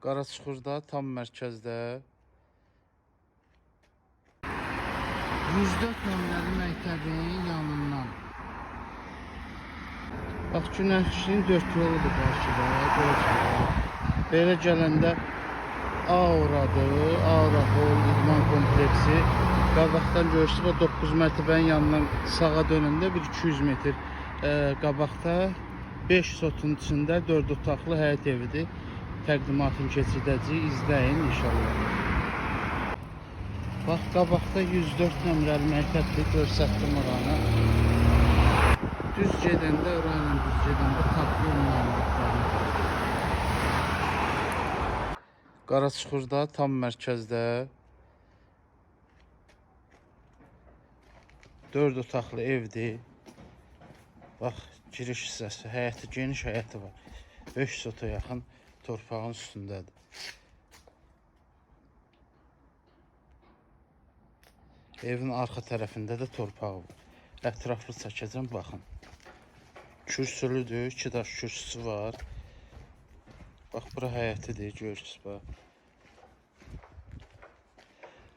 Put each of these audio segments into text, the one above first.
Qaraçuxurda, tam mərkəzdə 104 nömrəli məktəbin yanından. Bax, Günəşin 4 yoludur qarşıda, görürsünüz. Belə gələndə Auradır, Aura Hol İdman kompleksi. Qabaqdan görürsünüz, o 9 mərtəbənin yanından sağa dönəndə bir 200 metr qabaqda 5 sotun içində 4 otaqlı həyət evidir. Təqdimatını keçirdəcəyik, izləyin inşallah. Bax, qabaqda 104 nömrəli məktəbdir, görsətdim oranı. Düz gedəndə, orayla düz gedəndə tatlı ünvanlıqlarını. Qaraçuxurda, tam mərkəzdə 4 otaqlı evdir. Bax, giriş hissəsi, həyəti, geniş həyəti var. 5 sota yaxın torpağın üstündədir. Evin arxa tərəfində də torpağı var. Ətraflı çəkəcəm, baxın. Kürsülüdür, 2 daş kürsüsü var. Bax, bura həyətidir, görürsünüz, bax.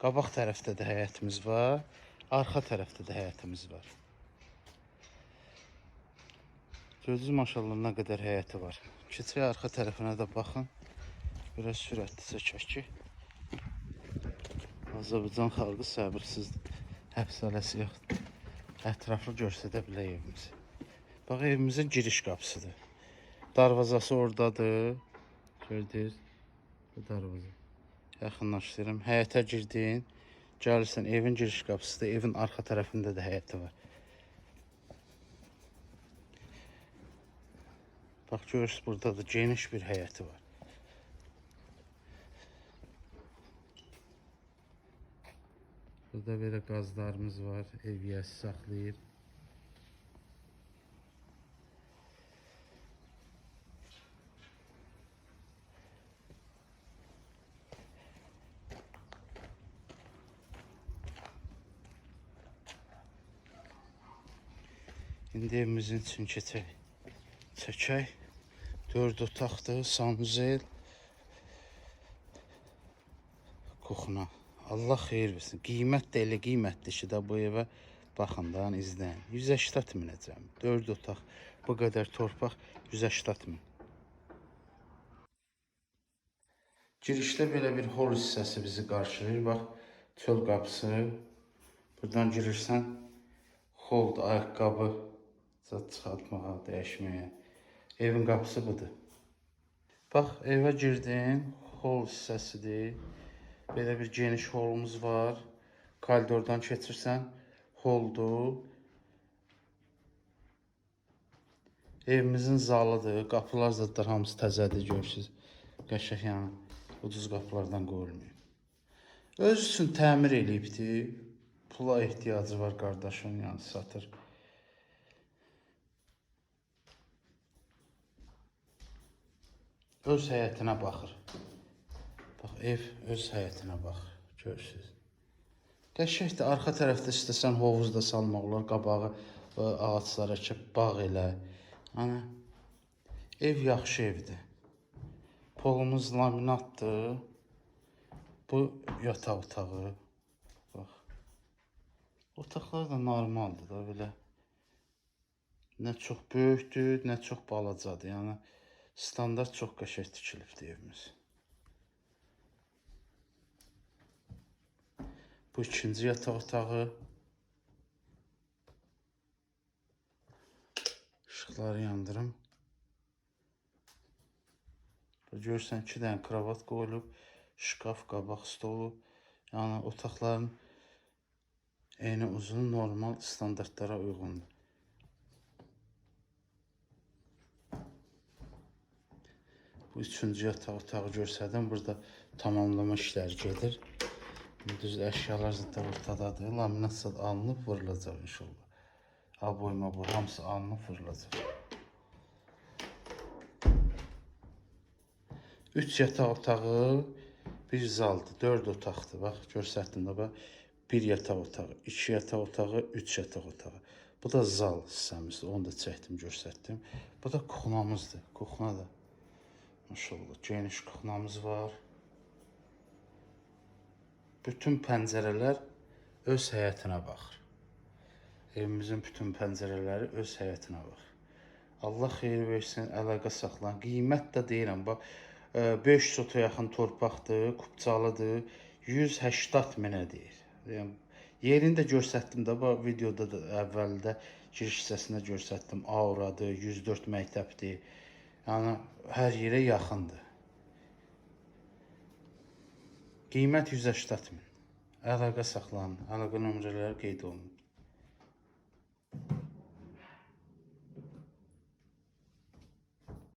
Qabaq tərəfdə də həyətimiz var, arxa tərəfdə də həyətimiz var. Gördünüz, maşallah, nə qədər həyəti var. Keçək arxa tərəfinə də baxın. Biraz sürətli çəkək ki, Azərbaycan xalqı səbirsizdir. Həbsələsi yoxdur. Ətraflı görsədə bilək evimizi. Bax, evimizin giriş qapısıdır. Darvazası oradadır. Gördünüz, bu darvaza. Yaxınlaşdırım. Həyətə girdin, gəlirsən, evin giriş qapısıdır. Evin arxa tərəfində də həyəti var. Bax, görürsünüz, burada da geniş bir həyəti var. Burada belə qazlarımız var, ev yiyəsi saxlayır. İndi evimizin üçün keçək. Çəkək. 4 otaqdır, sanuzel. Kuxuna. Allah xeyir versin. Qiymət də elə qiymətdir ki, bu evə baxın da, izləyin. 180 minəcəm. 4 otaq, bu qədər torpaq 180 min. Girişdə belə bir hol hissəsi bizi qarşılayır. Bax, çöl qapısı. Buradan girirsən, holda ayaqqabı çıxartmağa, dəyişməyə. Evin qapısı budur. Bax, evə girdin, hol hissəsidir. Belə bir geniş holumuz var. Koridordan keçirsən, holdur. Evimizin zalıdır. Qapılar zadlar hamısı təzədir, görürsünüz. Qəşəng, yəni ucuz qapılardan qoyulmuyor. Öz üçün təmir eləyibdir. Pula ehtiyacı var qardaşın, yəni satır. Öz həyətinə baxır. Bax, ev öz həyətinə baxır, görürsünüz. Qəşəngdir, arxa tərəfdə istəsən hovuz da salmaq olar, qabağı ağaçlara ki, bağ elə. Yəni, ev yaxşı evdir. Polumuz laminatdır. Bu yataq otağı. Bax. Otaqlar da normaldır da, belə. Nə çox böyükdür, nə çox balacadır. Yəni, standart çox qəşəng tikilibdir evimiz. Bu ikinci yataq otağı. İşıqları yandırım. Görürsən, 2 dənə kravat qoyulub, şkaf, qabaq stolu. Yəni, otaqların eyni uzun, normal standartlara uyğundur. Bu üçüncü yataq otağı görsədim, burada tamamlama işləri gedir. Düz əşyalar zaten ortadadır. Laminat zat alınıb, vurulacaq inşallah. Aboyma bu, hamısı alınıb, vurulacaq. 3 yataq otağı, bir zaldır, 4 otaqdır. Bax, görsətdim də, bax. 1 yataq otağı, 2 yataq otağı, 3 yataq otağı. Bu da zal hissəmizdir, onu da çəkdim, görsətdim. Bu da kuxunamızdır, kuxuna da. Maşallah, geniş kuxnamız var. Bütün pəncərələr öz həyətinə baxır. Evimizin bütün pəncərələri öz həyətinə baxır. Allah xeyir versin, əlaqə saxlayın. Qiymət də deyirəm, bax, 5 sota yaxın torpaqdır, Kubcalıdır, 180 minə deyir. Yəni, yerini də göstərdim də, bax, videoda da əvvəldə giriş hissəsində göstərdim. Auradır, 104 məktəbdir. Yəni, hər yerə yaxındır. Qiymət 180 min. Əlaqə saxlanın, əlaqə nömrələri qeyd olunub.